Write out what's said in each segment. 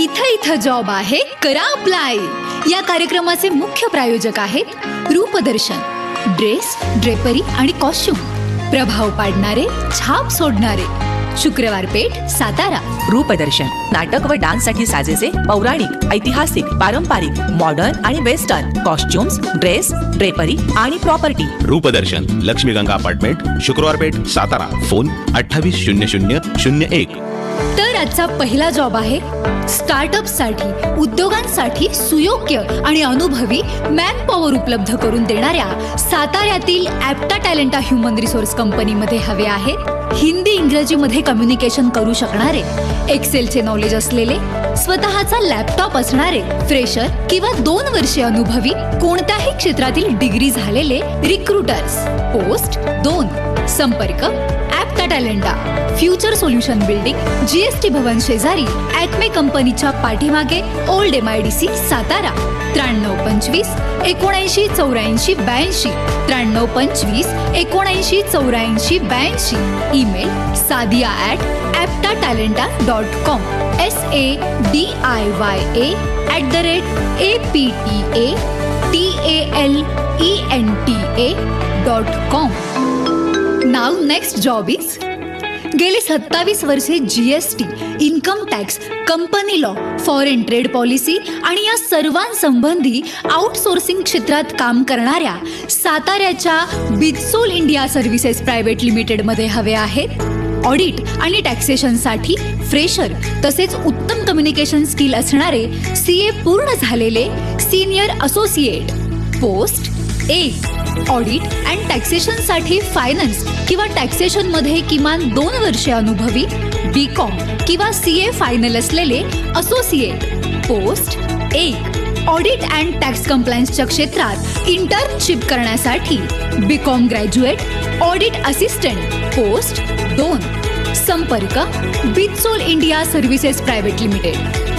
इथं जॉब आहे, करा अप्लाय. या कार्यक्रमाचे मुख्य प्रायोजक आहेत रूपदर्शन, ड्रेस, ड्रेपरी आणि कॉस्ट्युम. प्रभाव पाडणारे, छाप सोडणारे. शुक्रवार पेठ, सातारा. रूपदर्शन नाटक व डान्स साठी साजेसे पौराणिक, ऐतिहासिक, पारंपरिक, मॉडर्न आणि वेस्टर्न कॉस्ट्युम्स, ड्रेस, ड्रेपरी आणि प्रॉपर्टी. रूपदर्शन, लक्ष्मी गंगा अपार्टमेंट, शुक्रवार पेठ, सातारा. फोन 280001. तर आजचा पहिला जॉब आहे स्टार्टअपसाठी, उद्योगांसाठी सुयोग्य आणि अनुभवी मॅन पॉवर उपलब्ध करून देणाऱ्या साताऱ्यातील ॲप्टा टॅलेंटा ह्युमन रिसोर्स कंपनीमध्ये हवे आहेत. हिंदी इंग्रजीमध्ये कम्युनिकेशन करू शकणारे, एक्सेलचे नॉलेज असलेले, स्वतःचा लॅपटॉप असणारे, फ्रेशर किंवा 2 वर्षे अनुभवी, कोणत्याही क्षेत्रातील डिग्री झालेले रिक्रुटर्स. पोस्ट 2. संपर्क ॲप्टा टॅलेंटा, फ्युचर सोल्युशन बिल्डिंग, GST भवन शेजारी, ॲक्मे कंपनीच्या पाठीमागे, old MIDC, Satara. 9325 7984 82, 9325 7984 82. Email sadia@aptatalenta.com, SADIYA@aptatalenta.com. Now next job is गेली 27 वर्षे GST, income tax, company law, foreign trade policy आणि या सर्वांसंबंधी आउटसोर्सिंग क्षेत्रात काम करणाऱ्या साताऱ्याच्या बिटसोल इंडिया सर्व्हिसेस प्रायव्हेट लिमिटेडमध्ये हवे आहेत. ऑडिट आणि टॅक्सेशनसाठी फ्रेशर तसेच उत्तम कम्युनिकेशन स्किल असणारे CA पूर्ण झालेले senior associate. Post 1. Audit and टॅक्सेशनसाठी फायनान्स किंवा टॅक्सेशनमध्ये किमान 2 वर्षे अनुभवी, BCom किंवा CA फायनल असलेले associate. Post 1. Audit and tax कंप्लायन्सच्या क्षेत्रात इंटर्नशिप करण्यासाठी BCom graduate, audit assistant. Post 2. संपर्क Bitsol India services private limited,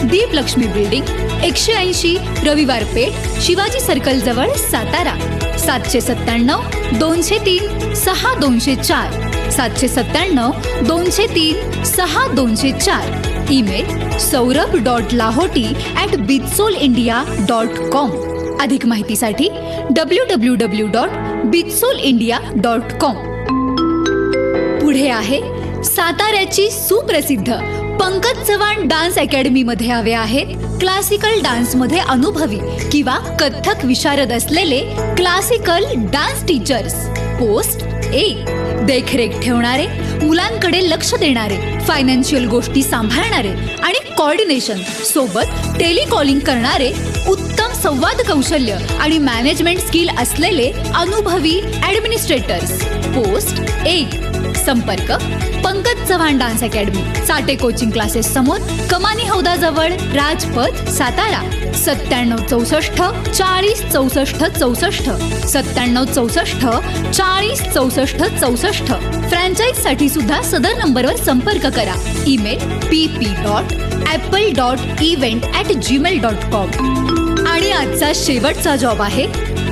Deep Laxmi building, 180 Raviwar पेठ, शिवाजी सर्कल जवळ, सातारा. 797 203 6204, 797 203 6204. Email saurabh.lahoti@bitsolindia.com. अधिक माहितीसाठी www.bitsolindia.com. पुढे आहे साताऱ्याची सुप्रसिद्ध पंकज चव्हाण डान्स अकॅडमीमध्ये हवे आहेत. क्लासिकल डान्समध्ये अनुभवी किंवा कथ्थक विशारद असलेले क्लासिकल डान्स टीचर्स. पोस्ट 1. देखरेख ठेवणारे, मुलांकडे लक्ष देणारे, फायनान्शियल गोष्टी सांभाळणारे आणि कोऑर्डिनेशन सोबत टेलिकॉलिंग करणारे, उत्तम संवाद कौशल्य आणि मॅनेजमेंट स्किल असलेले अनुभवी ॲडमिनिस्ट्रेटर्स. पोस्ट 1. संपर्क पंकज चव्हाण डान्स अकॅडमी, साठे कोचिंग क्लासेस समोर, कमानी हौदाजवळ, राजपथ, सातारा. 9764 40 64 64, 9764 40 64 64. फ्रँचाईज साठी सुद्धा सदर नंबरवर संपर्क करा. Email pp.apple.event@gmail.com. आणि आजचा शेवटचा जॉब आहे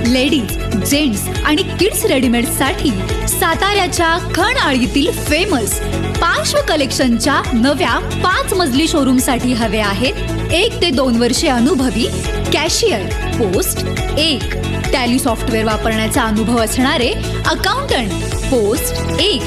लेडीज, जेंट्स आणि किड्स रेडीमेडसाठी साताऱ्याच्या खणआळीतील फेमस पार्श्व कलेक्शनच्या नव्या 5 मजली शोरूमसाठी हवे आहेत. 1 ते 2 वर्षे अनुभवी, कॅशियर. पोस्ट 1. टॅली सॉफ्टवेअर वापरण्याचा अनुभव असणारे अकाउंटंट. पोस्ट 1.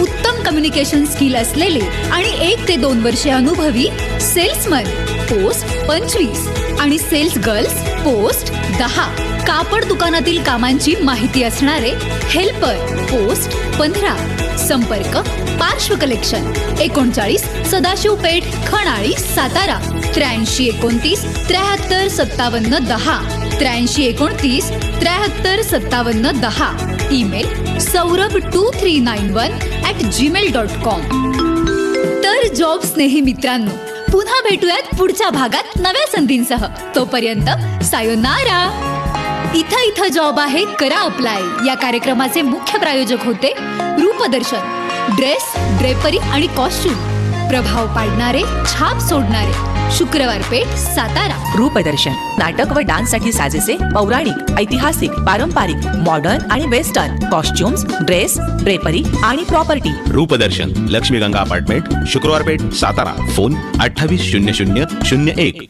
उत्तम कम्युनिकेशन स्किल असलेले आणि 1 ते 2 वर्षे अनुभवी सेल्समन. पोस्ट 25. आणि सेल्स गर्ल्स. पोस्ट 10. कापड दुकानातील कामांची माहिती असणारे हेल्पर. पोस्ट 15. संपर्क पार्श्व कलेक्शन, 39 सदाशिव पेठ, खणाळी, सातारा. 83 29 73 57 10, 83 29 73 57 10. Email saurabh2391@gmail.com. तर जॉब स्नेही मित्रांनो, पुन्हा भेटूयात पुढच्या भागात नव्या संधींसह. तोपर्यंत सायोनारा. इथं जॉब आहे, करा अप्लाय. या कार्यक्रमाचे मुख्य प्रायोजक होते रूपदर्शन, ड्रेस, ड्रेपरी आणि कॉस्ट्युम. प्रभाव पाडणारे, छाप सोडणारे. शुक्रवार पेठ सातारा. रूपदर्शन नाटक व डान्स साठी साजेसे पौराणिक, ऐतिहासिक, पारंपरिक, मॉडर्न आणि वेस्टर्न कॉस्ट्युम्स, ड्रेस, ड्रेपरी आणि प्रॉपर्टी. रूपदर्शन लक्ष्मी गंगा अपार्टमेंट शुक्रवार पेठ सातारा. फोन 280001.